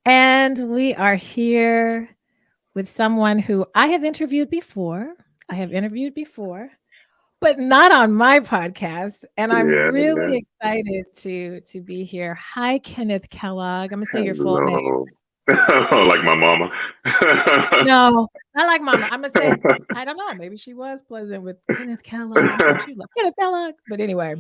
And we are here with someone who I have interviewed before. I have interviewed before, but not on my podcast. And I'm Yeah, yeah. really excited to be here. Hi, Kenneth Kellogg. I'm gonna say your full name. Hello. Like my mama. No, I like Mama. I'm gonna say I don't know. Maybe she was pleasant with Kenneth Kellogg. I'm sure she was like Kenneth Kellogg. But anyway,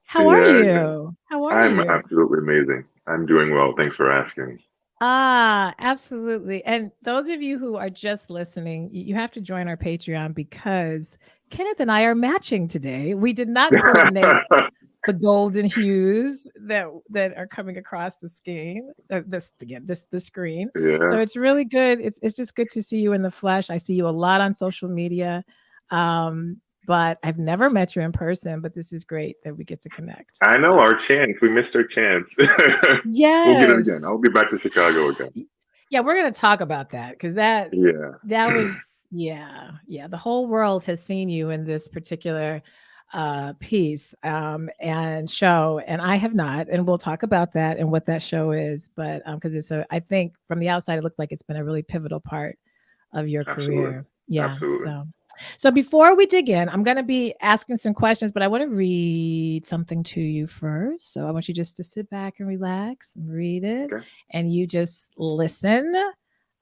how are Yeah, yeah. you? How are I'm you? absolutely amazing. I'm doing well. Thanks for asking. Absolutely. And those of you who are just listening, you have to join our Patreon because Kenneth and I are matching today. We did not coordinate the golden hues that are coming across the screen. The screen. So Yeah, it's really good. It's just good to see you in the flesh. I see you a lot on social media. But I've never met you in person, but this is great that we get to connect. I know So our chance. We missed our chance. We'll get it again. yes. I'll be back to Chicago again. Yeah, we're gonna talk about that because Yeah. that was yeah. The whole world has seen you in this particular piece and show, and I have not, and we'll talk about that and what that show is. But because I think from the outside, it looks like it's been a really pivotal part of your Absolutely. career. Yeah. Absolutely. So before we dig in, I'm going to be asking some questions, but I want to read something to you first. So I want you just to sit back and relax and read it, Okay. and you just listen.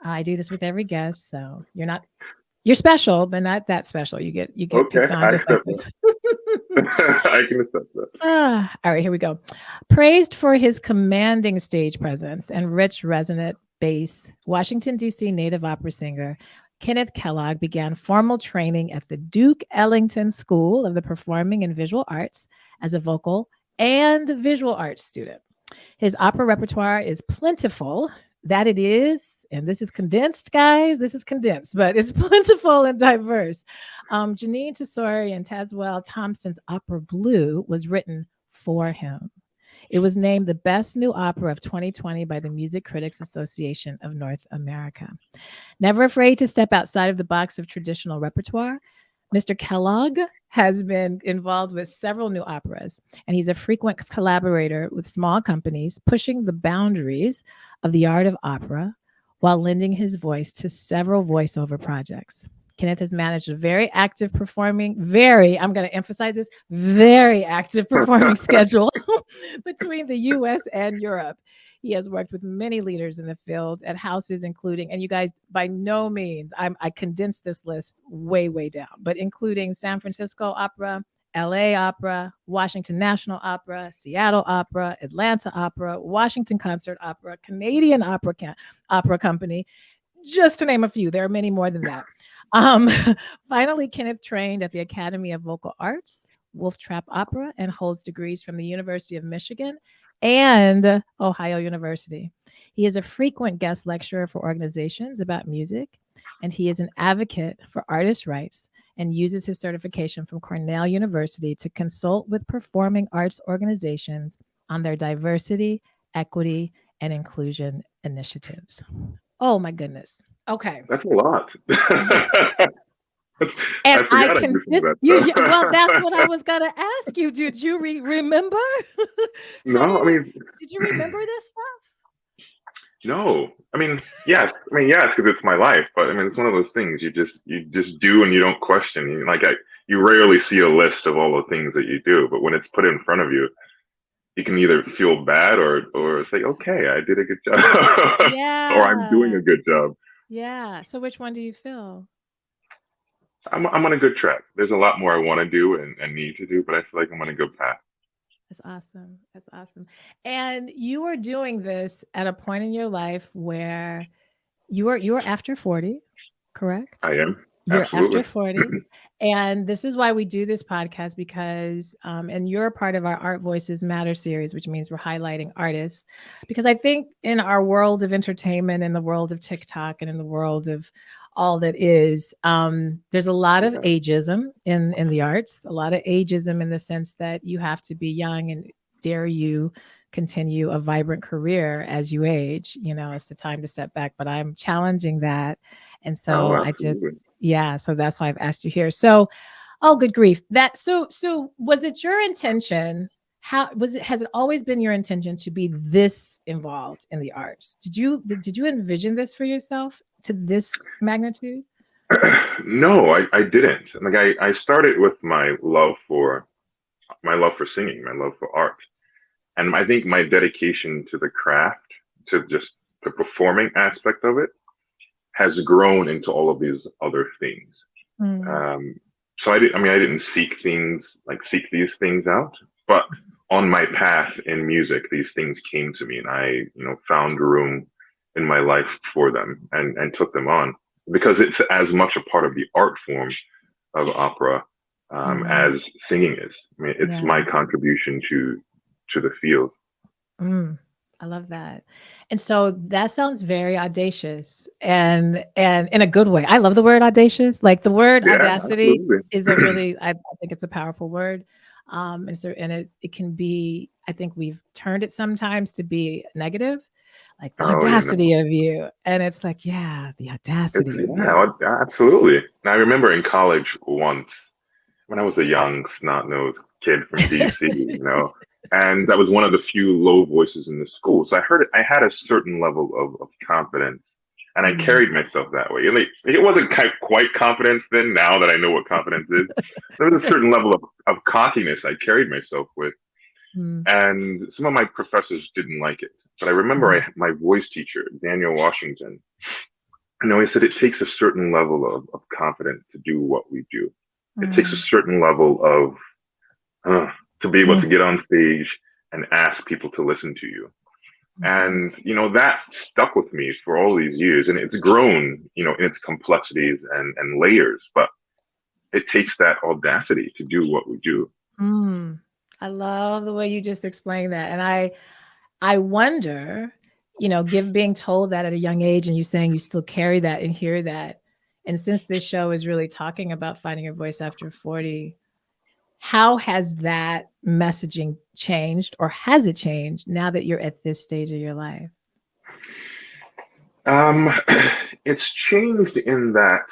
I do this with every guest, so you're special, but not that special. You get Okay. picked on I just like accept this. that. I can accept that. All right, here we go. Praised for his commanding stage presence and rich resonant bass, Washington, D.C. native opera singer Kenneth Kellogg began formal training at the Duke Ellington School of the Performing and Visual Arts as a vocal and visual arts student. His opera repertoire is plentiful, that it is, and this is condensed, guys. This is condensed, but it's plentiful and diverse. Janine Tesori and Tazwell Thompson's opera Blue was written for him. It was named the best new opera of 2020 by the Music Critics Association of North America. Never afraid to step outside of the box of traditional repertoire, Mr. Kellogg has been involved with several new operas, and he's a frequent collaborator with small companies, pushing the boundaries of the art of opera while lending his voice to several voiceover projects. Kenneth has managed a I'm going to emphasize this, very active performing schedule between the US and Europe. He has worked with many leaders in the field at houses, including, and you guys, by no means, I condensed this list way down, but including San Francisco Opera, LA Opera, Washington National Opera, Seattle Opera, Atlanta Opera, Washington Concert Opera, Canadian Opera Company, just to name a few. There are many more than that. Um, Finally, Kenneth trained at the Academy of Vocal Arts, Wolf Trap Opera, and holds degrees from the University of Michigan and Ohio University. He is a frequent guest lecturer for organizations about music, and he is an advocate for artist rights and uses his certification from Cornell University to consult with performing arts organizations on their diversity, equity, and inclusion initiatives. Oh my goodness. Okay. That's a lot. And I I forgot I can do some of this that you, well, that's stuff. what I was gonna ask you. Did you remember? How No, did it did you remember this stuff? no. Yes. Yes, because it's my life. But it's one of those things you just do and you don't question. You rarely see a list of all the things that you do, but when it's put in front of you, you can either feel bad or say, okay, I did a good job, or I'm doing Yeah. a good job. Yeah. So which one do you feel? I'm on a good track. There's a lot more I want to do and need to do, but I feel like I'm on a good path. That's awesome. That's awesome. And you were doing this at a point in your life where you were after 40, correct? I am You're after absolutely. 40. And this is why we do this podcast because, and you're a part of our Art Voices Matter series, which means we're highlighting artists. Because I think in our world of entertainment, in the world of TikTok, and in the world of all that is, there's a lot of Yeah. ageism in the arts, a lot of ageism in the sense that you have to be young and dare you continue a vibrant career as you age. It's the time to step back. But I'm challenging that. And Oh, so absolutely. yeah, so that's why I've asked you here. So, oh, good grief. So was it your intention? how was it? Has it always been your intention to be this involved in the arts? Did you envision this for yourself to this magnitude? No, I didn't. Like I started with my love for singing, my love for art. And I think my dedication to the craft, to just the performing aspect of it, has grown into all of these other things. Mm, Um, so I didn't seek these things out, but on my path in music, these things came to me, and I found room in my life for them and took them on because it's as much a part of the art form of opera mm, as singing is. I mean, it's my yeah. contribution to the field. Mm, I love that. And so that sounds very audacious and in a good way. I love the word audacious. Like the word Yeah, audacity absolutely. is a really I think it's a powerful word. And so and it can be, I think we've turned it sometimes to be negative, like the Oh, you audacity know, of you. And it's like, yeah, the it's audacity of you. yeah, absolutely. And I remember in college once when I was a young snot-nosed kid from DC, and that was one of the few low voices in the school. So I had a certain level of confidence, and I Mm, carried myself that way. And it wasn't quite confidence then. Now that I know what confidence is, there was a certain level of cockiness I carried myself with. mm, And some of my professors didn't like it. But I remember mhm, my voice teacher, Daniel Washington, he said it takes a certain level of confidence to do what we do. It takes a mm, certain level of to be able mm, to get on stage and ask people to listen to you. mhm. And that stuck with me for all these years. And it's grown in its complexities and layers, but it takes that audacity to do what we do. Mm. I love the way you just explained that. And I wonder, give being told that at a young age and you saying you still carry that and hear that. And since this show is really talking about finding your voice after 40, how has that messaging changed or has it changed now that you're at this stage of your life? Um, it's changed in that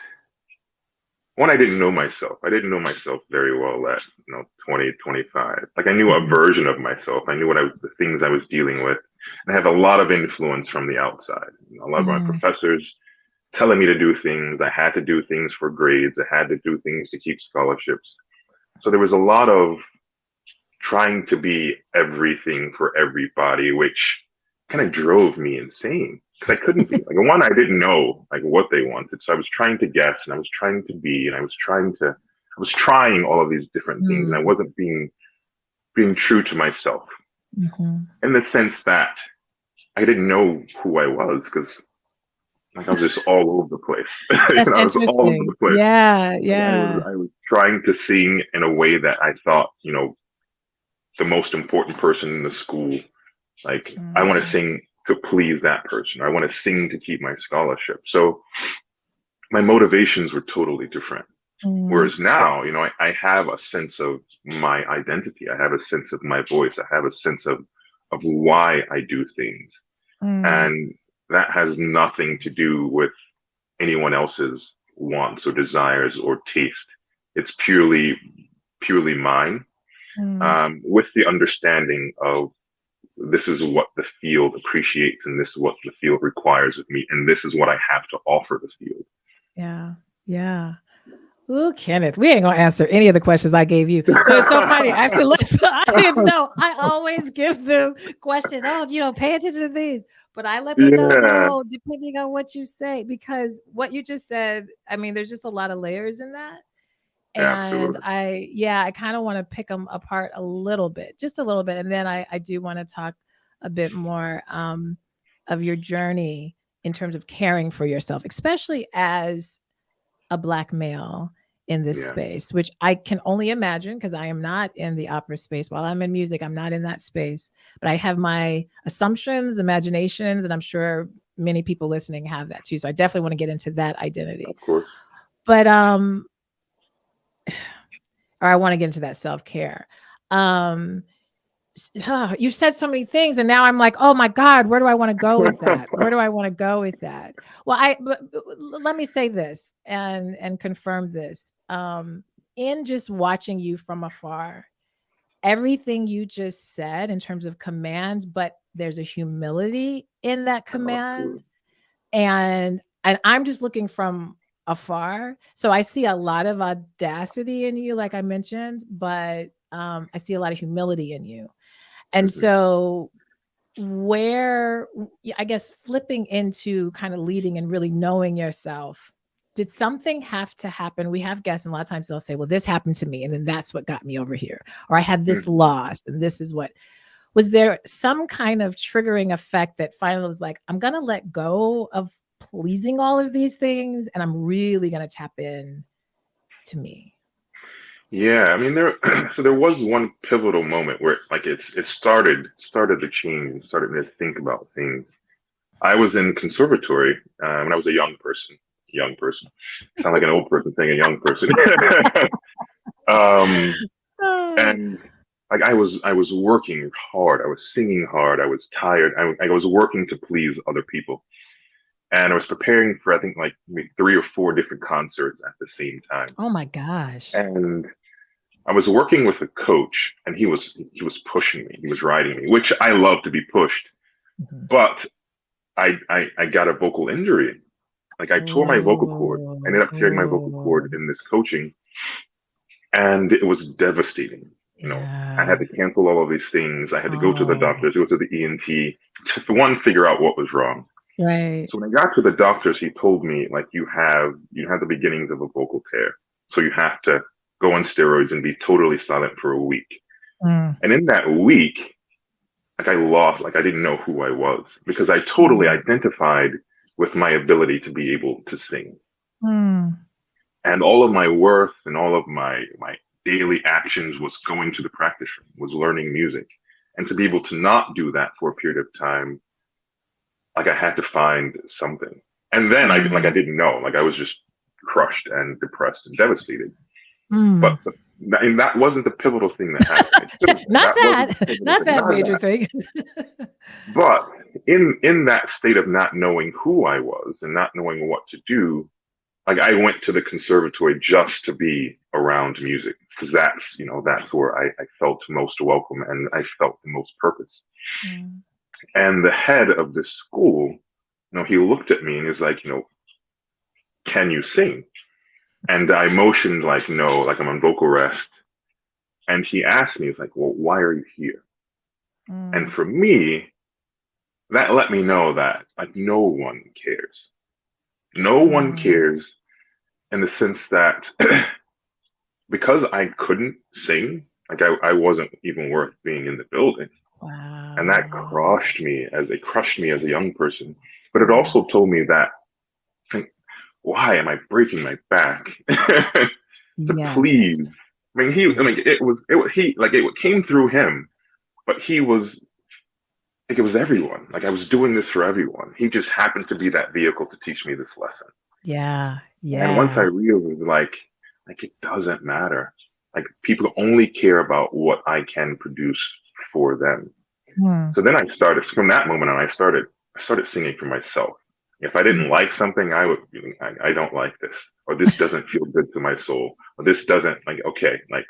one, I didn't know myself. I didn't know myself very well at 20, 25. Like I knew a Mhm. version of myself. I knew the things I was dealing with. And I had a lot of influence from the outside. A lot of my Mm, professors telling me to do things. I had to do things for grades. I had to do things to keep scholarships. So there was a lot of trying to be everything for everybody, which kind of drove me insane because I couldn't be. Like one, I didn't know like what they wanted, so I was trying to guess, and I was trying to be, and I was trying all of these different things, and I mm, wasn't being true to myself mhm. in the sense that I didn't know who I was because like I was just all over the place. That's I was all over interesting. the place. Yeah, Like yeah. I was trying to sing in a way that I thought, the most important person in the school. Like I want to Mm, sing to please that person. I want to sing to keep my scholarship. So my motivations were totally different. mm, Whereas now, I have a sense of my identity. I have a sense of my voice. I have a sense of why I do things. mm, And that has nothing to do with anyone else's wants or desires or taste. It's purely mine, mm. with the understanding of this is what the field appreciates and this is what the field requires of me and this is what I have to offer the field. Yeah, yeah. Ooh, Kenneth, we ain't gonna answer any of the questions I gave you. So it's so funny. I have to let the audience know. I always give them questions. Oh, pay attention to these. But I let them know, Yeah, no, depending on what you say, because what you just said, I mean, there's just a lot of layers in that. And absolutely. I kind of want to pick them apart a little bit, just a little bit. And then I do want to talk a bit more of your journey in terms of caring for yourself, especially as a Black male in this Yeah, space, which I can only imagine because I am not in the opera space. While I'm in music, I'm not in that space, but I have my assumptions, imaginations, and I'm sure many people listening have that too. So I definitely want to get into that identity. of course. But or I want to get into that self-care. Um you've said so many things and now I'm like, oh my God, where do I want to go with that? Where do I want to go with that? Well, let me say this and confirm this. In just watching you from afar everything you just said in terms of command, but there's a humility in that command. And I'm just looking from afar. So I see a lot of audacity in you, like I mentioned, but I see a lot of humility in you. And so where, I guess, flipping into kind of leading and really knowing yourself, did something have to happen? We have guests, and a lot of times they'll say, well, this happened to me, and then that's what got me over here. Or I had this loss, and this is what. Was there some kind of triggering effect that finally was like, I'm going to let go of pleasing all of these things, and I'm really going to tap in to me? Yeah, I mean there was one pivotal moment where like it started to change, started me to think about things. I was in conservatory when I was a young person. Young person. Sound like an old person saying a young person. And like I was working hard. I was singing hard. I was tired. I was working to please other people, and I was preparing for I think like maybe 3 or 4 different concerts at the same time. Oh my gosh. And I was working with a coach, and he was pushing me. He was riding me, which I love to be pushed. But I got a vocal injury. Like I tore my vocal cord. I ended up tearing my vocal cord in this coaching, and it was devastating. You know, I had to cancel all of these things. I had to go to the doctors, go to the ENT to figure out what was wrong. Right. So when I got to the doctors, he told me like you have the beginnings of a vocal tear, so you have to go on steroids and be totally silent for a week. And in that week, like I didn't know who I was because I totally identified with my ability to be able to sing. And all of my worth and all of my daily actions was going to the practice room, was learning music. And to be able to not do that for a period of time, like I had to find something. And then I didn't know, like I was just crushed and depressed and devastated. But that wasn't the pivotal thing that happened. not that major thing. But in that state of not knowing who I was and not knowing what to do, like I went to the conservatory just to be around music because that's where I felt most welcome and I felt the most purpose. And the head of this school, he looked at me and he's like, can you sing? And I motioned like no, like I'm on vocal rest. And he asked me, he's like, well, why are you here? And for me, that let me know that like no one cares. No one cares in the sense that because I couldn't sing, like I wasn't even worth being in the building. Wow. And that crushed me as a young person. But it also told me that, like, why am I breaking my back to please? I mean, it came through him, but he was like, it was everyone. Like I was doing this for everyone. He just happened to be that vehicle to teach me this lesson. Yeah. And once I realized like it doesn't matter. Like people only care about what I can produce for them. So then from that moment on, I started singing for myself. If I didn't like something, I would be like, I don't like this, or this doesn't feel good to my soul, or this doesn't okay, like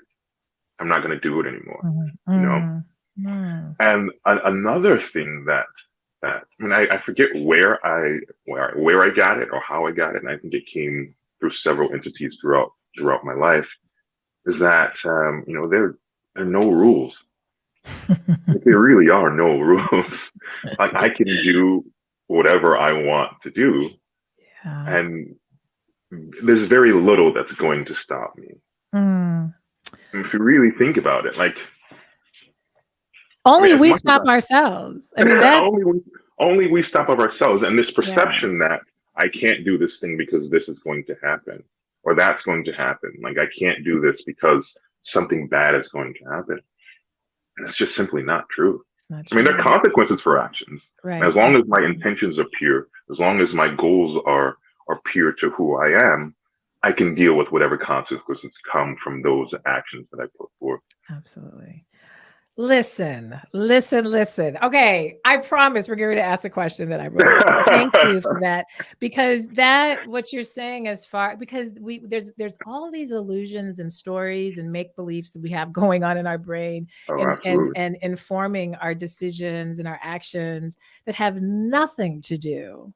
I'm not going to do it anymore, And another thing that I mean, I forget where I got it or how I got it, and I think it came through several entities throughout my life, is that there are no rules. Like, there really are no rules. Like I can do whatever I want to do, and there's very little that's going to stop me. If you really think about it, like we stop ourselves. I mean, that's only we stop ourselves, and this perception that I can't do this thing because this is going to happen, or that's going to happen. Like I can't do this because something bad is going to happen. And it's just simply not true. I mean, there are consequences for actions. Right. As long as my intentions are pure, as long as my goals are pure to who I am, I can deal with whatever consequences come from those actions that I put forth. Absolutely. Listen. Okay, I promise we're going to ask a question that I wrote. Thank you for that, because that what you're saying as far because there's all these illusions and stories and make beliefs that we have going on in our brain Oh, absolutely. and informing our decisions and our actions that have nothing to do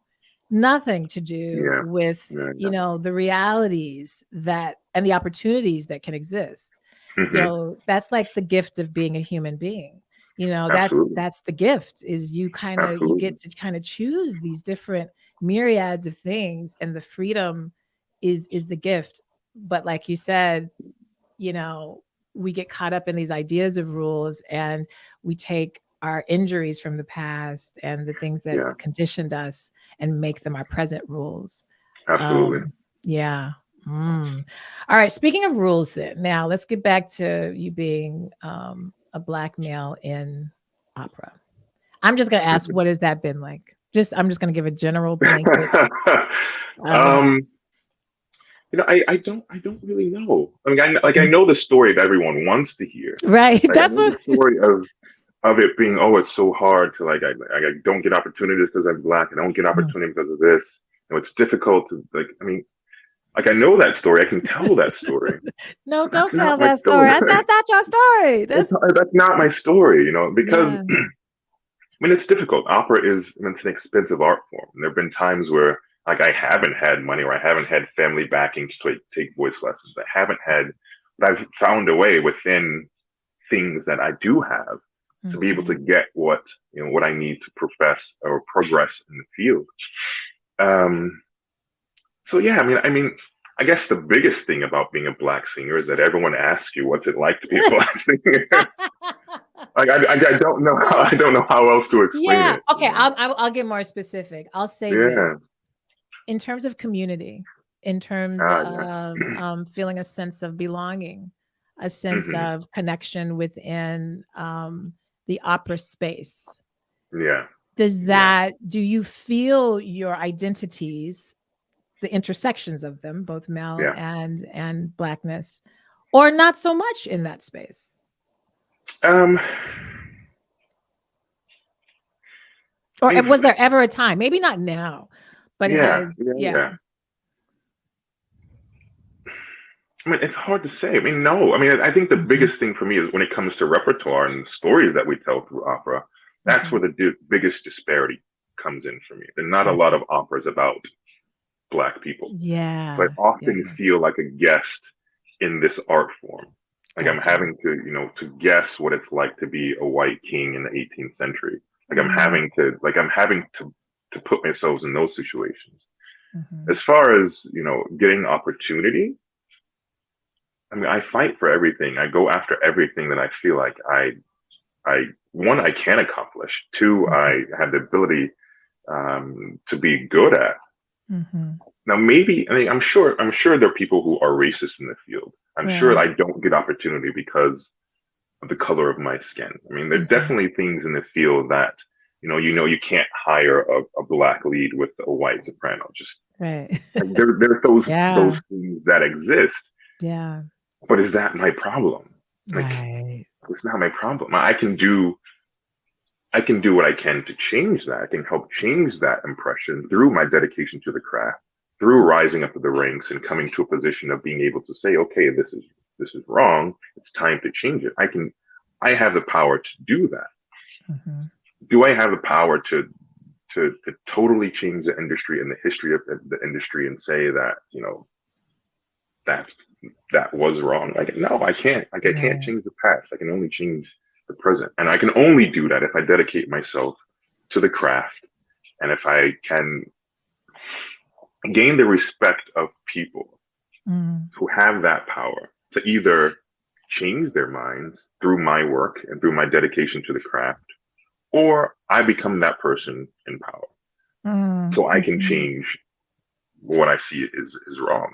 Yeah. with Yeah. the realities that and the opportunities that can exist. Hmm. That's like the gift of being a human being. Absolutely. That's the gift is you Absolutely. get to kind of choose these different myriads of things, and the freedom is the gift. But like you said, you know, we get caught up in these ideas of rules, and we take our injuries from the past and the things that Yeah. conditioned us and make them our present rules. Absolutely. Yeah. Mm. All right. Speaking of rules, then now let's get back to you being a Black male in opera. I'm just going to ask, what has that been like? I'm just going to give a general blanket. Um, um, I don't really know. I mean, I know the story that everyone wants to hear. right. Like, I That's know the what. story of it being, oh, it's so hard to I don't get opportunities because I'm Black. I don't get opportunity because of this. It's difficult to like. I mean, like I know that story. I can tell that story. No, But that's don't tell not my that story. story. That's not your story. That's not my story. Because Yeah. I mean, it's difficult. Opera is, I mean, it's an expensive art form. And there have been times where, like, I haven't had money or I haven't had family backing to take voice lessons. I haven't had, but I've found a way within things that I do have to be able to Mhm. get what I need to profess or progress in the field. Um, so yeah, I guess the biggest thing about being a Black singer is that everyone asks you what's it like to be a Black singer. Like I don't know how I don't know how else to explain Yeah. it. Okay. I'll get more specific. I'll say this Yeah. in terms of community, in terms Yeah. of feeling a sense of belonging, a sense Hmm. of connection within the opera space. Yeah. Yeah. Do you feel your identities, the intersections of them, both male Yeah. and Blackness, or not so much in that space? Um. Or I mean, was there ever a time, maybe not now, but yeah. has, Yeah. yeah. Yeah. I mean, it's hard to say. I mean, no. I mean, I think the Mhm, biggest thing for me is when it comes to repertoire and stories that we tell through opera. That's mhm. where the biggest disparity comes in for me. There are not a lot Gotcha. of operas about Black people. So I Yeah, yeah, often feel like a guest in this art form. Like I'm gotcha. having to guess what it's like to be a white king in the 18th century. Like Mm, I'm having to put myself in those situations. mhm. As far as, getting opportunity, I mean, I fight for everything. I go after everything that I feel like I one, I can accomplish. Two, Mhm, I have the ability to be good at. mhm. Now, maybe I mean I'm sure there are people who are racist in the field. I'm sure Right. I don't get opportunity because of the color of my skin. I mean, there are Mhm. definitely things in the field that you can't hire a Black lead with a white soprano. Just Right. like, there's those Yeah, things that exist. yeah. But is that my problem? Like, Right. it's not my problem. I can do what I can to change that. I can help change that impression through my dedication to the craft, through rising up to the ranks and coming to a position of being able to say, okay, this is wrong. It's time to change it. I have the power to do that. Mhm. Do I have the power to totally change the industry and the history of the industry and say that, that that was wrong? Like, no, I can't. Like, I can't Right. change the past. I can only change the present. And I can only do that if I dedicate myself to the craft and if I can gain the respect of people Mm, who have that power to either change their minds through my work and through my dedication to the craft, or I become that person in power mm, so I can mhm. change what I see is wrong.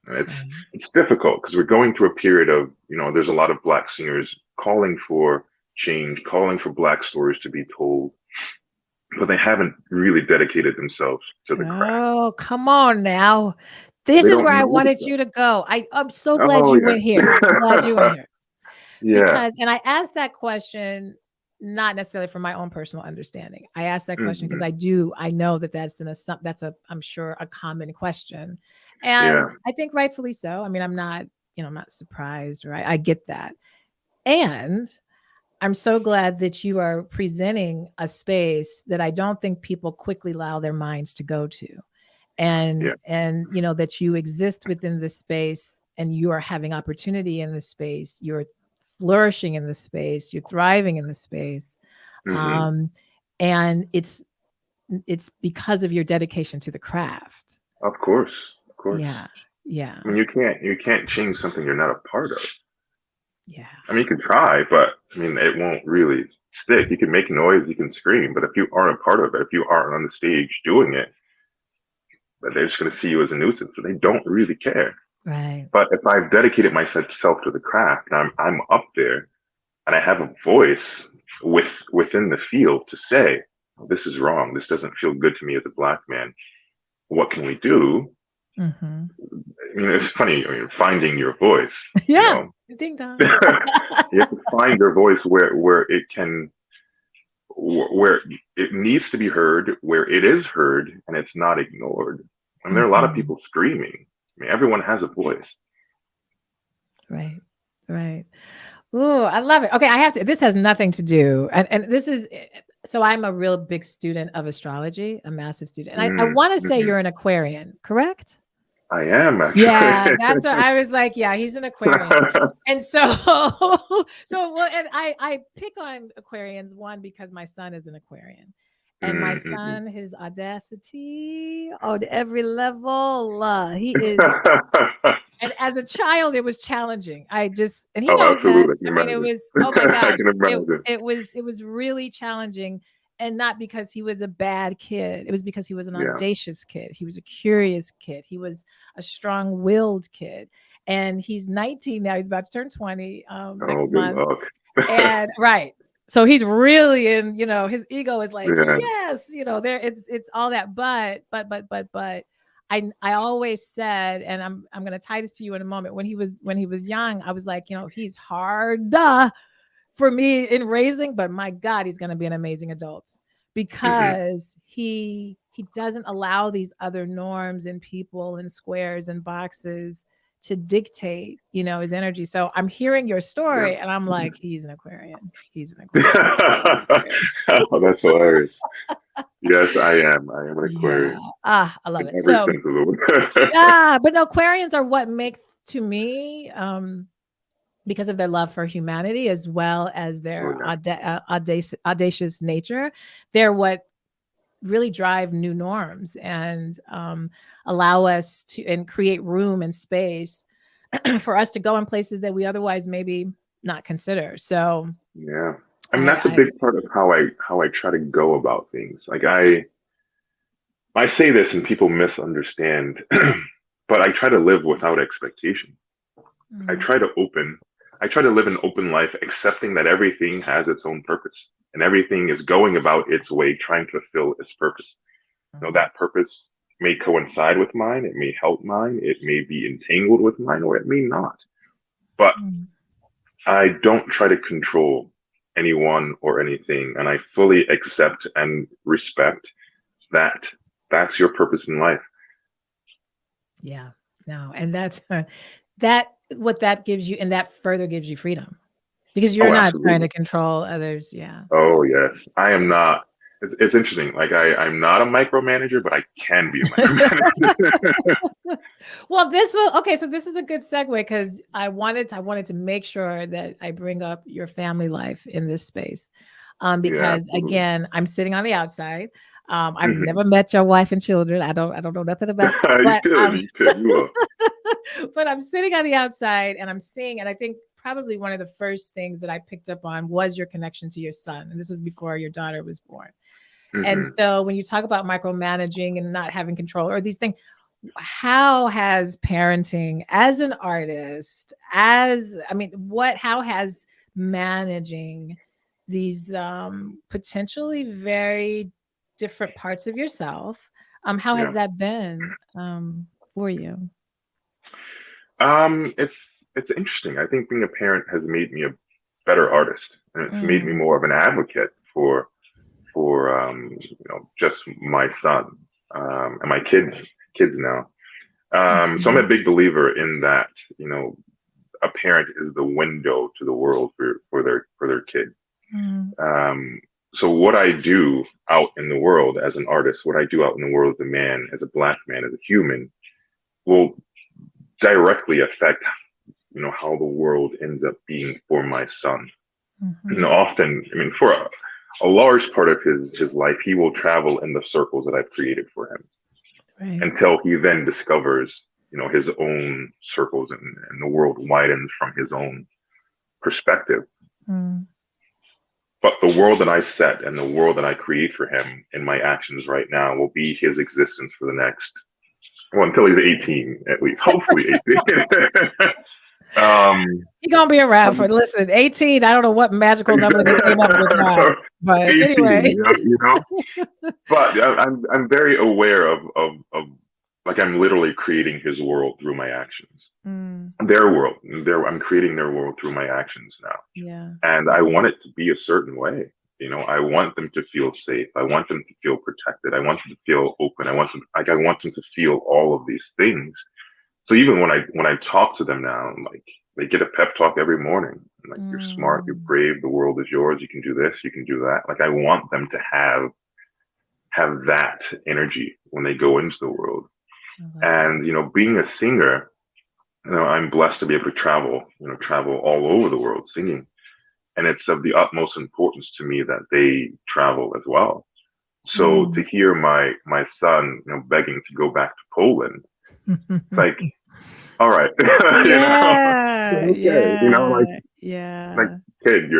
And it's Right. it's difficult because we're going through a period of, there's a lot of Black singers calling for change, calling for Black stories to be told, but they haven't really dedicated themselves to the craft. Oh, come on now. This They is where don't I know the wanted stuff. you to go. I'm so glad Oh you went here. yeah. I'm glad you went here. Yeah. Because, and I asked that question not necessarily from my own personal understanding. I asked that question because Hmm. I know that that's I'm sure a common question. Yeah. And I think rightfully so. I mean, I'm not surprised, right? I get that. And I'm so glad that you are presenting a space that I don't think people quickly allow their minds to go to. Yeah. And that you exist within this space and you are having opportunity in this space. You're flourishing in this space. You're thriving in this space. Hmm. Um, and it's because of your dedication to the craft. Of course. Of course. Yeah. Yeah. I mean, you can't change something you're not a part of. Yeah. I mean, you can try, but I mean, it won't really stick. You can make noise, you can scream, but if you aren't a part of it, if you aren't on the stage doing it, then they're just going to see you as a nuisance, and they don't really care. Right. But if I've dedicated myself to the craft, and I'm up there, and I have a voice within the field to say, oh, this is wrong. This doesn't feel good to me as a black man. What can we do? Mm-hmm. I mean, it's funny. I mean, finding your voice. You Yeah. know, Ding dong. you have to find your voice where it can, where it needs to be heard, where it is heard, and it's not ignored. I mean, there are a lot of Mm-hmm. people screaming. I mean, everyone has a voice. Right. Right. Ooh, I love it. Okay, I have to. This has nothing to do, and this is so. I'm a real big student of astrology, a massive student, and I want to say Mm-hmm. you're an Aquarian, correct? I am actually. Yeah, that's what I was like. Yeah, he's an Aquarian, and so so well, and I pick on Aquarians one because my son is an Aquarian, and my Mm-hmm. son, his audacity on every level, he is. And as a child, it was challenging. And he Oh, knows that. absolutely. I I can mean, it imagine. was, oh my I gosh, can imagine. it was really challenging. And not because he was a bad kid. It was because he was an Yeah. audacious kid. He was a curious kid. He was a strong-willed kid. And he's 19 now. He's about to turn 20 Oh, next good month. luck. And right. So he's really in, his ego is like, Yeah. yes, there it's all that. But I always said, and I'm gonna tie this to you in a moment. When he was young, I was like, he's hard for me in raising, but my God, he's gonna be an amazing adult Hmm. because he doesn't allow these other norms and people and squares and boxes to dictate, his energy. So I'm hearing your Yeah. story and I'm like, he's an Aquarian. He's an Aquarian. He's an Aquarian. Oh, that's hilarious. Yes, I am. I am an Yeah. Aquarian I love in it. every So sense of the word. yeah, but no, Aquarians are what make to me, because of their love for humanity as well as Oh their yeah. audacious nature, they're what really drive new norms and allow us to and create room and space for us to go in places that we otherwise maybe not consider. So Yeah. I mean, that's a I big part of how I try to go about things. Like I say this and people misunderstand, but I try to live without expectation. I mm, try to open, I try to live an open life, accepting that everything has its own purpose and everything is going about its way, trying to fulfill its purpose. You know, mm, that purpose may coincide with mine, it may help mine, it may be entangled with mine, or it may not. But mm. I don't try to control anyone or anything, and I fully accept and respect that that's your purpose in life. Yeah, no, and that's that what that gives you, and that further gives you freedom because you're Oh, not trying absolutely. to control others. Yeah. Oh, yes. I am Yeah. not. It's interesting. Like I'm not a micromanager, but I can be a micromanager. Well, this will okay. So this is a good segue because I wanted to make sure that I bring up your family life in this space, Yeah, because absolutely. again, I'm sitting on the outside. I've Hmm. never met your wife and children. I don't know nothing about, You but could, you could, you will. but I'm sitting on the outside and I'm seeing, and I think probably one of the first things that I picked up on was your connection to your son, and this was before your daughter was born. And Hmm. so when you talk about micromanaging and not having control or these things, how has parenting as an artist, how has managing these potentially very different parts of yourself, how has Yeah. that been for you? Um, it's it's interesting. I think being a parent has made me a better artist, and it's made me more of an advocate for just my son, and my kids now. So I'm a big believer in that. A parent is the window to the world for their kid. So what I do out in the world as an artist, what I do out in the world as a man, as a Black man, as a human, will directly affect how the world ends up being for my son. Often, for a large part of his life, he will travel in the circles that I've created for him, Right. until he then discovers his own circles, and the world widens from his own perspective. But the world that I set and the world that I create for him in my actions right now will be his existence for the next, until he's 18, at least, hopefully 18. He's gonna be around for 18. I don't know what magical number they came up with now, but 18, anyway. But I'm very aware of like, I'm literally creating his world through my actions. Their world, I'm creating their world through my actions now. Yeah. And I want it to be a certain way. I want them to feel safe. I want them to feel protected. I want them to feel open. I want them to feel all of these things. So even when I talk to them now, like, they get a pep talk every morning. Like, you're smart, you're brave, the world is yours, you can do this, you can do that. Like, I want them to have that energy when they go into the world. And being a singer, I'm blessed to be able to travel all over the world singing. And it's of the utmost importance to me that they travel as well. So to hear my son, begging to go back to Poland, it's like, all right. Like, kid,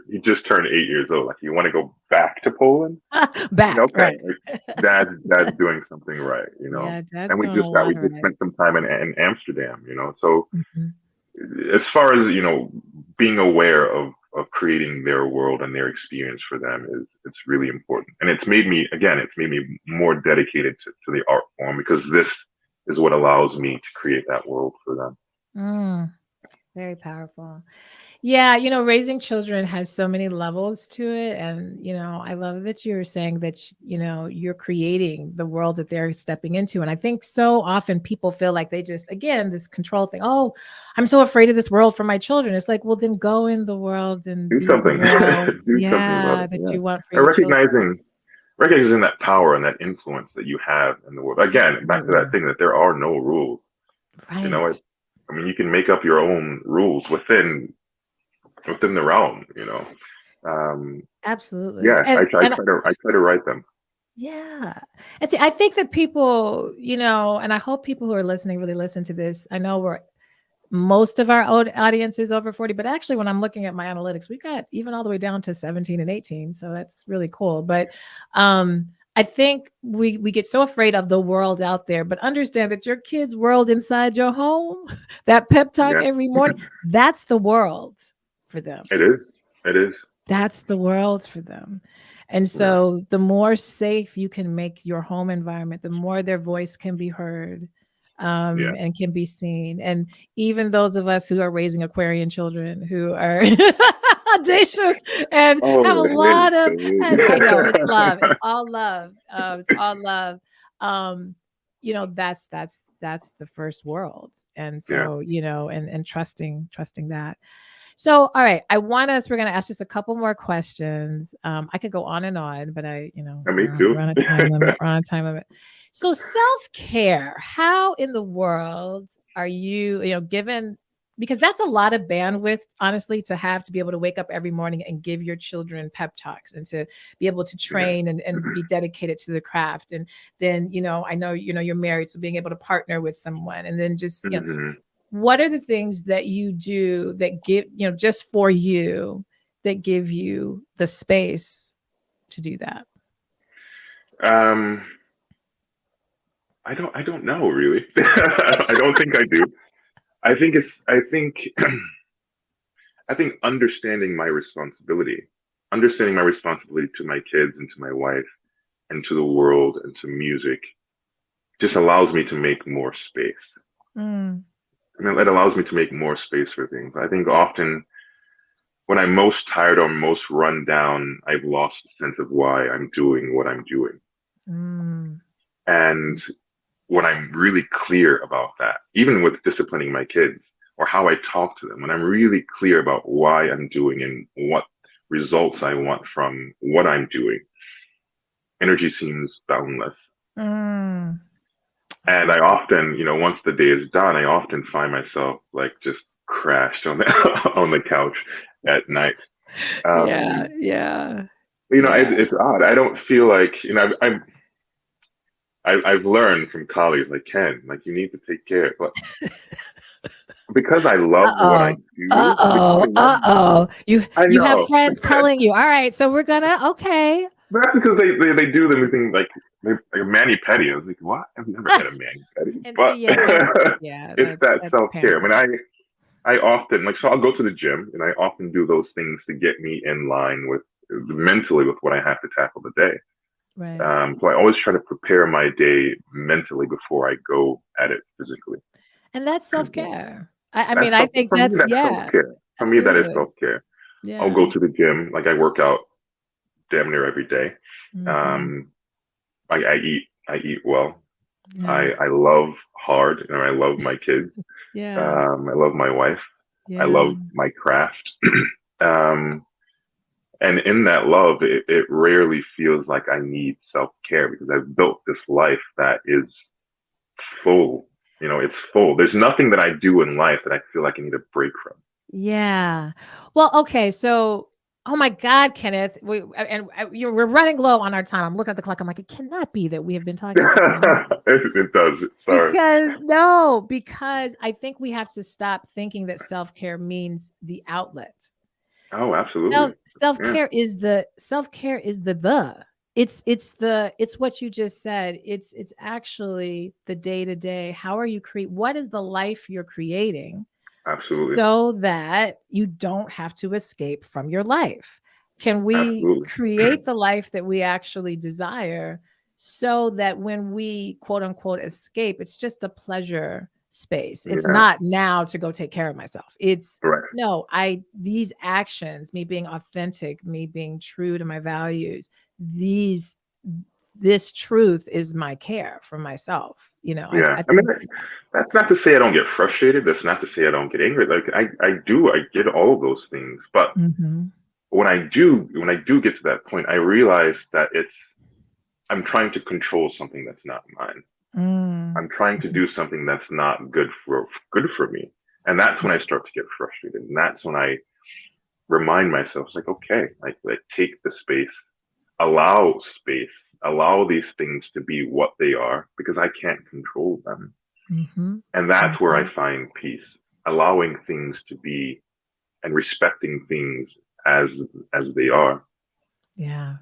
you just turned 8 years old. Like, you want to go back to Poland? Back, okay. right. Like, dad's doing something right, Yeah, Dad's and we doing just spent some time in Amsterdam, So as far as being aware of creating their world and their experience for them, it's really important. And it's made me more dedicated to the art form, because this is what allows me to create that world for them. Very powerful. Yeah, raising children has so many levels to it. And, I love that you're saying that, you're creating the world that they're stepping into. And I think so often people feel like they just, again, this control thing. Oh, I'm so afraid of this world for my children. It's like, well, then go in the world and do be something. The world, do something about it. that you want for And your children. recognizing that power and that influence that you have in the world. Again, back to that thing that there are no rules. Right. You can make up your own rules within the realm. Absolutely. Yeah, I try to write them. Yeah. And see, I think that people, and I hope people who are listening really listen to this. I know most of our audience is over 40, but actually when I'm looking at my analytics, we got even all the way down to 17 and 18. So that's really cool. But I think we get so afraid of the world out there, but understand that your kid's world inside your home, that pep talk every morning, that's the world for them. It is. That's the world for them. And so the more safe you can make your home environment, the more their voice can be heard, and can be seen. And even those of us who are raising Aquarian children who are audacious and have a lot of, I know it's love. It's all love. It's all love. That's the first world. And so, and trusting that. So, all right. We're going to ask just a couple more questions. I could go on and on, but me too. We're on a time limit. So self-care, how in the world are you, given, because that's a lot of bandwidth, honestly, to be able to wake up every morning and give your children pep talks and to be able to train and be dedicated to the craft. And then, I know, you're married, so being able to partner with someone and then just, what are the things that you do that give, just for you, that give you the space to do that? I don't know, really. I don't think I do. I think understanding my responsibility to my kids and to my wife and to the world and to music just allows me to make more space. It allows me to make more space for things. I think often when I'm most tired or most run down, I've lost the sense of why I'm doing what I'm doing. Mm. And when I'm really clear about that, even with disciplining my kids or how I talk to them, when I'm really clear about why I'm doing and what results I want from what I'm doing, energy seems boundless. Mm. And I often, once the day is done, I often find myself like just crashed on the on the couch at night. Yeah, Um, yeah, it's, yeah. it's odd. I don't feel like, I've learned from colleagues like Ken, like you need to take care, but because I love what I Uh-oh. do, because I Uh-oh. love, Uh-oh. I You have know. friends telling you, all right, so we're gonna, okay. But that's because they do the thing like mani pedi. I was like, what? I've never had a mani pedi, And but see, yeah, yeah, it's that that's self care. I parent. mean, I often like so I'll go to the gym and I often do those things to get me in line with mentally with what I have to tackle the day. Right. So I always try to prepare my day mentally before I go at it physically. And that's And self-care. I mean, that's I self think for me. that's, That's self yeah, care. For me, that is absolutely. self care. I'll Yeah. go to the gym. Like I work out damn near every day. Hmm. Um, I eat well. Yeah. I love hard and I love my kids. Yeah. I love my wife. I Yeah. love my craft. um, and in that love, it rarely feels like I need self care because I've built this life that is full. It's full. There's nothing that I do in life that I feel like I need a break from. Yeah. Well, okay, so oh my God, Kenneth, we're running low on our time. I'm looking at the clock. I'm like, it cannot be that we have been talking for 10 minutes. It does. Sorry. Because I think we have to stop thinking that self-care means the outlet. Oh, absolutely. Yeah, Self-care is it's what you just said. It's actually the day-to-day. How are you what is the life you're creating absolutely. so that you don't have to escape from your life? Can we Absolutely. create the life that we actually desire so that when we quote unquote escape, it's just a pleasure space? It's Yeah, not now to go take care of myself. It's right. no, these actions, me being authentic, me being true to my values, these this truth is my care for myself. Yeah. I I mean, think. that's not to say I don't get frustrated. That's not to say I don't get angry. Like I get all of those things. But Mhm. when I do get to that point, I realize that I'm trying to control something that's not mine. Mm. I'm trying to do something that's not good for me. And that's when I start to get frustrated. And that's when I remind myself, it's like, okay, like take the space, allow these things to be what they are because I can't control them. Mhm. And that's where I Mhm. find peace, allowing things to be and respecting things as they are. Yeah.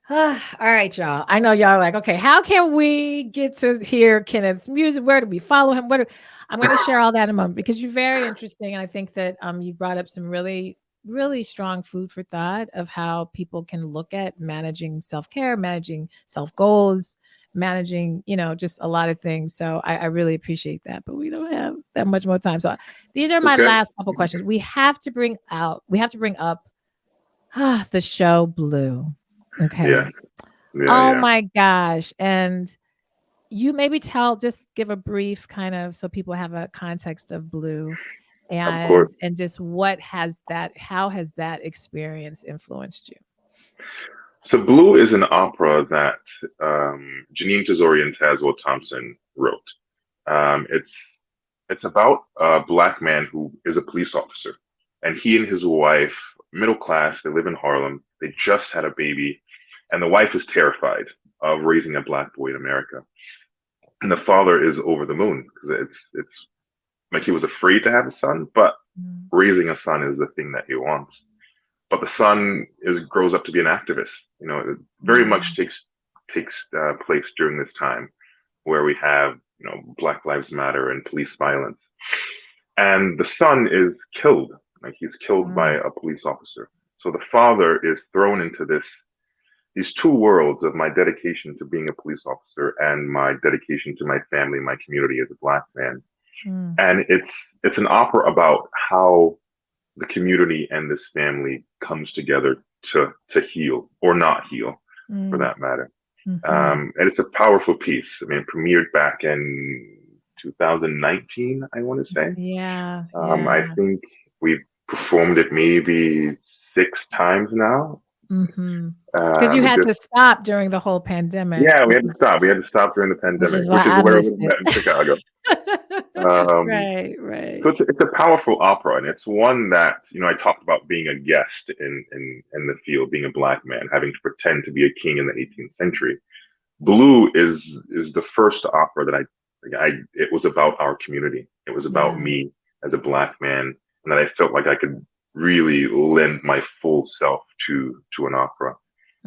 All right, y'all. I know y'all are like, okay, how can we get to hear Kenneth's music? Where do we follow him? I'm going to share all that in a moment because you're very interesting, and I think that you brought up some really, really strong food for thought of how people can look at managing self care, managing self goals, managing, just a lot of things. So I really appreciate that, but we don't have that much more time. So these are my Okay. last couple questions. We have to bring up the show Blue. Okay. Yes. Yeah. Oh Yeah. my gosh. And you maybe just give a brief kind of so people have a context of Blue Of and course. just how has that experience influenced you? So Blue is an opera that Janine Tesori and Tazewell Thompson wrote. It's about a black man who is a police officer, and he and his wife, middle class, they live in Harlem. They just had a baby, and the wife is terrified of raising a black boy in America, and the father is over the moon because it's like he was afraid to have a son, but Mm, raising a son is the thing that he wants. But the son grows up to be an activist. It very much mm, takes place during this time where we have Black Lives Matter and police violence, and the son is killed. Like he's killed by mm, a police officer. So the father is thrown into these two worlds of my dedication to being a police officer and my dedication to my family, my community as a black man. mm, And it's an opera about how the community and this family comes together to heal or not heal, for Mm, that matter. mhm. And it's a powerful piece. I mean, it premiered back in 2019, I want to say. Yeah, I yeah. think we've performed it maybe 6 times now. Mhm. Because you We had just to stop during the whole pandemic, Yeah, we had to stop. We had to stop during the which pandemic, is why which is I where we missed met it. in Chicago. Um, Right, so right. it's a powerful opera, and it's one that I talked about being a guest in the field, being a black man, having to pretend to be a king in the 18th century. Blue is the first opera that I it was about our community. It was about Yeah. me as a black man, and that I felt like I could really lend my full self to an opera.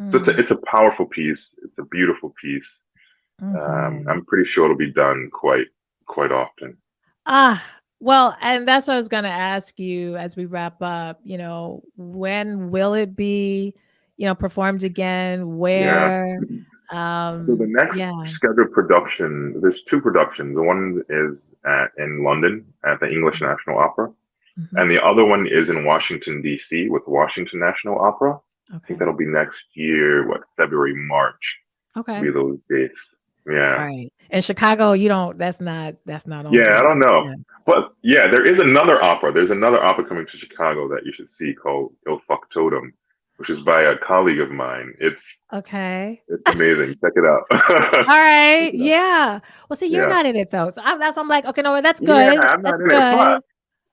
So Mm, it's a powerful piece. It's a beautiful piece. mhm. I'm pretty sure it'll be done quite often. Ah, well, and that's what I was gonna ask you as we wrap up, when will it be, performed again? Yeah. Where? So the next Yeah. scheduled production, there's two productions. The one is in London at the English National Opera, Mhm. and the other one is in Washington D.C. with Washington National Opera. I think Okay. that'll be next year, what, February, March will Okay. be those dates. Yeah. Alright. In Chicago, you don't that's not on Yeah, I yet. don't know. Yeah. But yeah, there is another opera. There's another opera coming to Chicago that you should see called Il Factotum, which is by a colleague of mine. Okay. It's amazing. Check it out. Check Alright, it out. yeah. Well, see, you're Yeah. not in it though, so I'm like, "Okay, no, that's Yeah, good. I'm That's not in it. But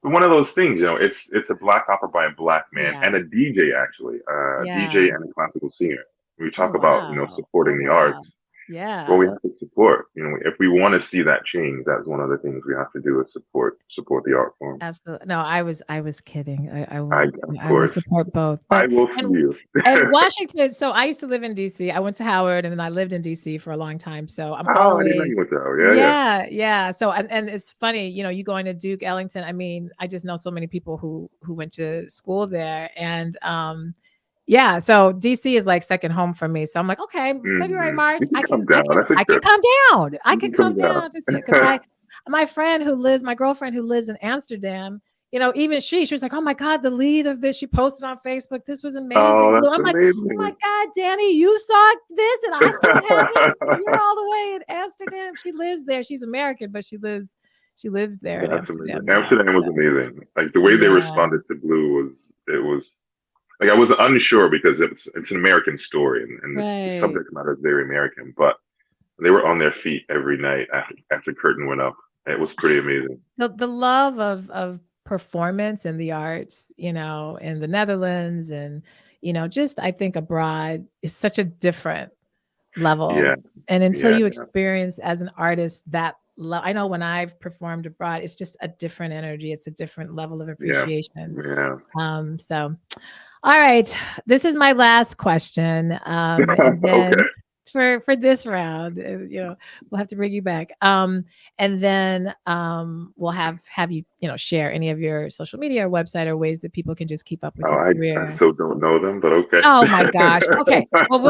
good." one of those things, it's a black opera by a black man Yeah. and a DJ actually, a DJ Yeah. and a classical singer. We Oh, talk about, wow. Oh, supporting the wow. arts. Well, Yeah. we have to support. If we want to see that change, that's one of the things we have to do is support the art form. Absolutely. No, I was kidding. I I, will of I will course, support both. I But will see and you. and Washington, so I used to live in DC. I went to Howard and then I lived in DC for a long time. So I'm Oh, I didn't know you always went to Howard. Yeah, yeah. yeah, yeah. So and it's funny, you going to Duke Ellington. I mean, I just know so many people who went to school there and yeah, so DC is like second home for me. So I'm like, okay, February, March, You can I can come I down. can That's a I can trip. come down. I You can can come come down. down to see it because my girlfriend who lives in Amsterdam, even she was like, "Oh my God, the lead of this." She posted on Facebook. This was Oh, amazing. Blue. that's I'm like, "Oh my amazing. God, Danny, you saw this and I still haven't. And you're all the way in Amsterdam." She lives there. She's American, but she lives there in That's amazing. Amsterdam now. Amsterdam was So amazing. Like the way they yeah, responded to Blue was like I was unsure because it's an American story and the right. subject matter is very American, but they were on their feet every night after curtain went up. It was pretty amazing. The love of performance and the arts, in the Netherlands and just I think abroad is such a different level. Yeah, And until yeah, you yeah, experience as an artist I know when I've performed abroad, it's just a different energy. It's a different level of yeah, appreciation. yeah. So all right, this is my last question, and Okay. then for this round, we'll have to bring you back, and then we'll have you, share any of your social media or website or ways that people can just keep up with Oh, your I career. still don't know them, but okay. Oh my gosh. Okay. Well,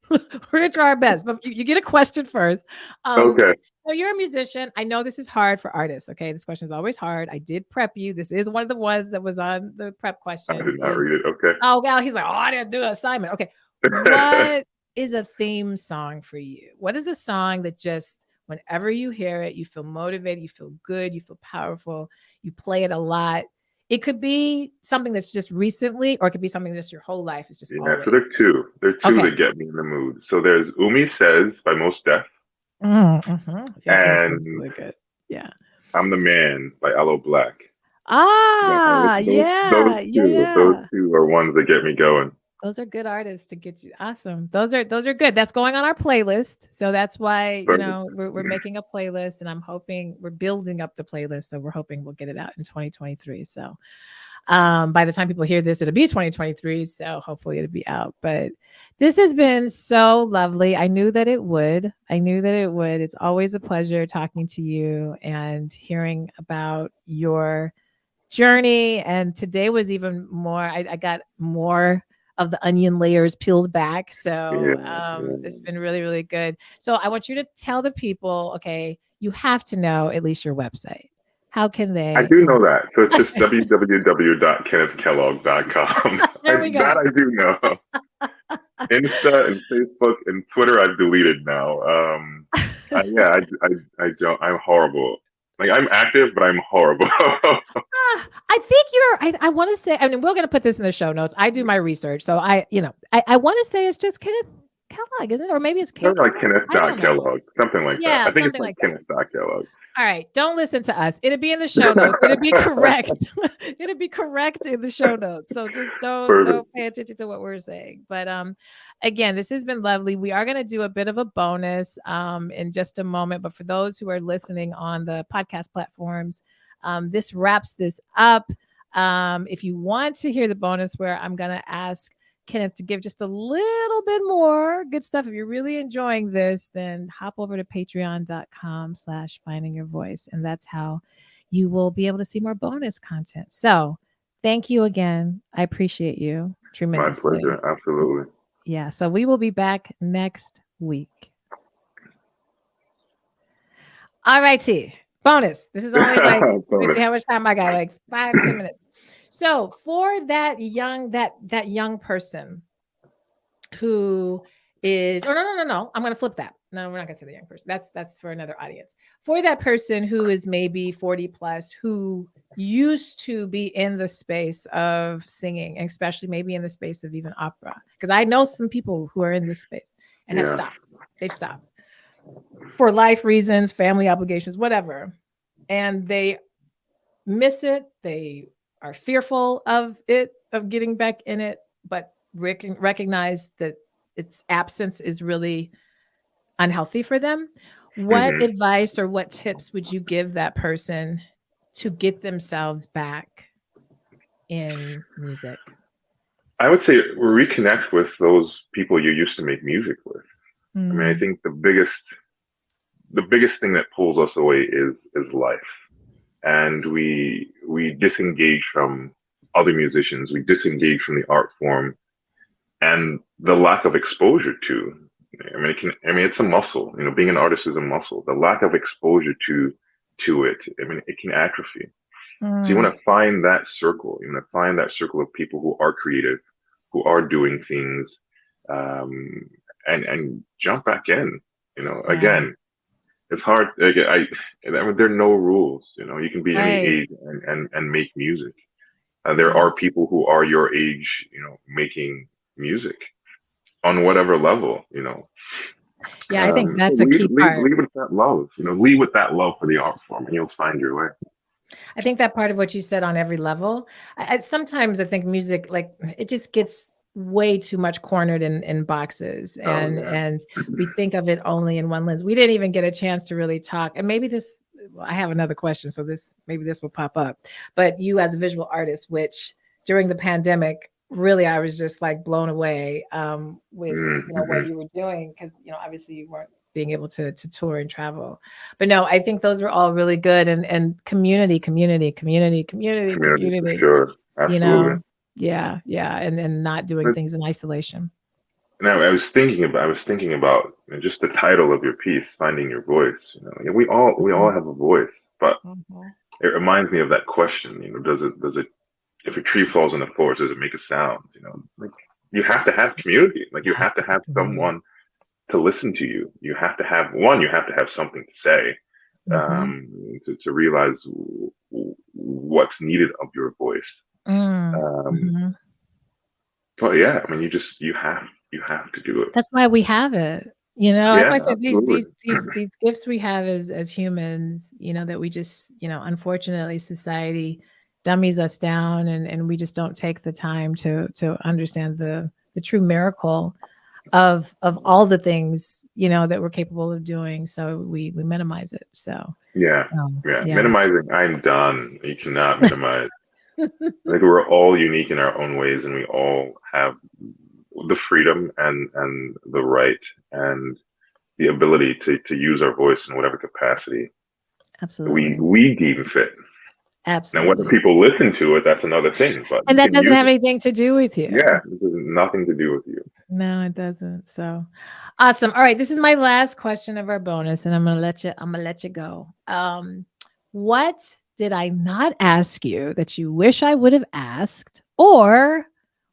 we're gonna try our best, but you get a question first. Um, Okay. so you're a musician. I know this is hard for artists. Okay, this question is always hard. I did prep you. This is one of the ones that was on the prep I questions. did not Is read it. Okay. oh gal, he's like, oh, I didn't do an assignment. Okay, what is a theme song for you? What is a song that just whenever you hear it, you feel motivated, you feel good, you feel powerful, you play it a lot. It could be something that's just recently, or it could be something that's your whole life. It's just Yeah, so always. there are two. There are two Okay. that get me in the mood. So there's Umi Says by Most Def Yeah, Most is and really good. Yeah. I'm the Man by Aloe Black. Ah, yeah, yeah, Those yeah. two are ones that get me going. Those are good artists to get you. Awesome. Those are good. That's going on our playlist. So that's why, Perfect. we're making a playlist and I'm hoping we're building up the playlist. So we're hoping we'll get it out in 2023. So by the time people hear this, it'll be 2023. So hopefully it'll be out. But this has been so lovely. I knew that it would. I knew that it would. It's always a pleasure talking to you and hearing about your journey. And today was even more, I got more of the onion layers peeled back. So Yeah, it's yeah. been really, really good. So I want you to tell the people, okay, you have to know at least your website. how can I they? do know that. So it's just www.kennethkellogg.com. There we That go. I do know. Insta and Facebook and Twitter I've deleted now. Yeah, I don't. I'm horrible. Like I'm active, but I'm horrible. I think I want to say, I mean, we're going to put this in the show notes. I do my research. So I want to say it's just Kenneth Kellogg, isn't it? Or maybe it's K Something like Kellogg. Kenneth I don't know. Kellogg, something like that. Yeah, I think it's something like like that. Kenneth Kellogg. All right, don't listen to us. It'll be in the show notes. It'll be correct. It'll be correct in the show notes. So just don't Perfect. pay attention to what we're saying. But again, this has been lovely. We are going to do a bit of a bonus in just a moment. But for those who are listening on the podcast platforms, this wraps this up. If you want to hear the bonus where I'm going to ask Kenneth to give just a little bit more good stuff. If you're really enjoying this, then hop over to patreon.com/finding your voice. And that's how you will be able to see more bonus content. So thank you again. I appreciate you My tremendously. pleasure. Absolutely. Yeah. So we will be back next week. All righty. Bonus. This is only like, let me see how much time I got, like 5-10 minutes. So for that young person who is, or no, I'm going to flip that. No, we're not going to say the young person. That's for another audience. For that person who is maybe 40 plus, who used to be in the space of singing, and especially maybe in the space of even opera, because I know some people who are in this space and have stopped. They've stopped for life reasons, family obligations, whatever, and they miss it. They are fearful of getting back in it, but recognize that its absence is really unhealthy for them. What advice or what tips would you give that person to get themselves back in music? I would say reconnect with those people you used to make music with. I mean, I think the biggest thing that pulls us away is life. And we disengage from other musicians, we disengage from the art form, and the lack of exposure to. I mean, it's a muscle. You know, being an artist is a muscle. The lack of exposure to it, I mean, it can atrophy. So you want to find that circle. You want to find that circle of people who are creative, who are doing things, and jump back in. You know, again, it's hard. There are no rules. You know, you can be any age and make music. There are people who are your age, you know, making music on whatever level, you know. Yeah, I think that's a key part. Lead with that love, you know, lead with that love for the art form, and you'll find your way. I think that part of what you said on every level, sometimes I think music, like, it just gets way too much cornered in boxes, and we think of it only in one lens. We didn't even get a chance to really talk. And maybe I have another question, so maybe this will pop up. But you as a visual artist, which during the pandemic, really, I was just like blown away with what you were doing, because obviously you weren't being able to tour and travel. But no, I think those are all really good, and community. For sure. Absolutely. Yeah. And not doing things in isolation. Now I was thinking about just the title of your piece, Finding Your Voice. You know, we all have a voice, but it reminds me of that question, you know, does it if a tree falls in the forest, does it make a sound? You know, like, you have to have community. Like, you have to have someone to listen to you. You have to have something to say, to realize what's needed of your voice. But yeah, I mean, you have to do it. That's why we have it. That's why I said absolutely. these gifts we have as humans, that we just, unfortunately society dummies us down, and we just don't take the time to understand the true miracle of all the things, that we're capable of doing. So we minimize it. So yeah. Minimizing, I'm done. You cannot minimize. I think we're all unique in our own ways, and we all have the freedom and the right and the ability to use our voice in whatever capacity we deem fit. Absolutely. Now, whether people listen to it, that's another thing. But and that doesn't have anything to do with you. Yeah, it has nothing to do with you. No, it doesn't. So awesome. All right, this is my last question of our bonus, and I'm gonna let you go. What did I not ask you that you wish I would have asked? Or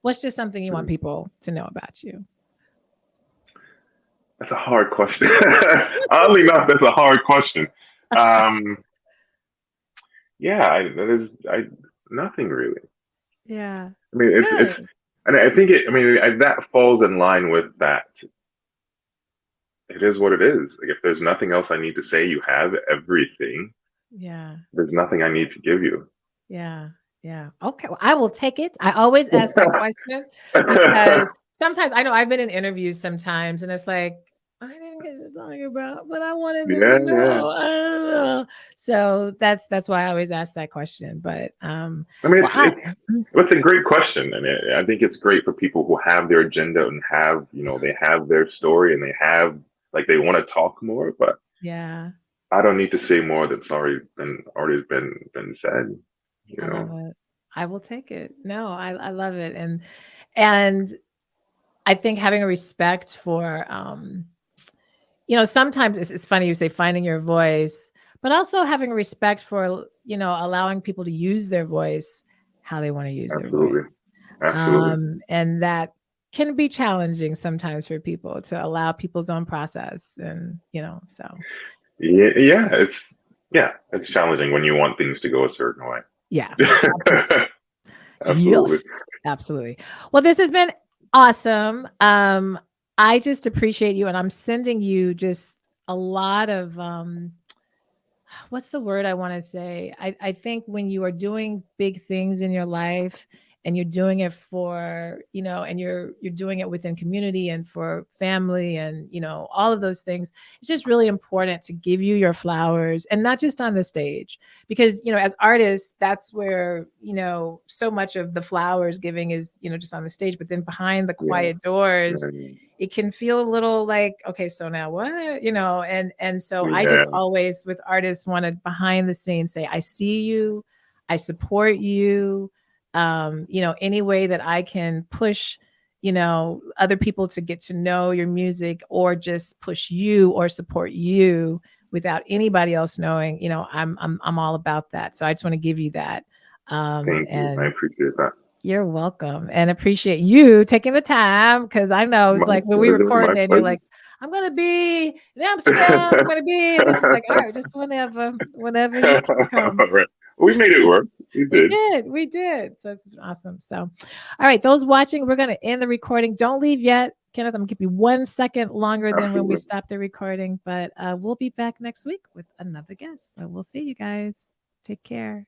what's just something you want people to know about you? That's a hard question. Oddly enough, that's a hard question. Um, yeah, that is nothing really. Yeah. I mean, it's, Good. and I think it. I mean, that falls in line with that. It is what it is. Like, if there's nothing else I need to say, you have everything. Yeah. There's nothing I need to give you. Yeah. Yeah. Okay. Well, I will take it. I always ask that question because sometimes I know I've been in interviews sometimes and it's like, I didn't get to talk about, but I wanted them Yeah, to yeah. know. I don't know. So that's why I always ask that question. But I mean, well, it's a great question, and I think it's great for people who have their agenda and have, they have their story and they have, like, they want to talk more, but yeah, I don't need to say more that's already been said, you I love know. it. I will take it. No, I love it. And I think having a respect for sometimes it's funny you say finding your voice, but also having respect for, allowing people to use their voice how they want to use their Absolutely, voice. absolutely. And that can be challenging sometimes for people to allow people's own process. And, so Yeah, it's challenging when you want things to go a certain way. yeah. Absolutely. Yes, absolutely. Well, this has been awesome. I just appreciate you, and I'm sending you just a lot of what's the word I want to say? I think when you are doing big things in your life and you're doing it for, and you're doing it within community and for family and, all of those things, it's just really important to give you your flowers and not just on the stage because, as artists, that's where, so much of the flowers giving is, just on the stage, but then behind the Yeah, quiet doors, yeah, it can feel a little like, okay, so now what, and so I yeah. just always with artists want to behind the scenes say, I see you, I support you, any way that I can push, other people to get to know your music or just push you or support you without anybody else knowing, I'm all about that. So I just want to give you that. Thank you. I And appreciate that. you're welcome and appreciate you taking the time because I know it's My like when we pleasure. My recording it, and you're pleasure. like, I'm gonna be in Amsterdam, I'm gonna be, and this is like, all right, just whenever you can come. All right. We made it work. We did. We did. So it's awesome. So, all right, those watching, we're gonna end the recording. Don't leave yet. Kenneth, I'm gonna give you 1 second longer than when we Absolutely. stopped the recording, but we'll be back next week with another guest. So we'll see you guys. Take care.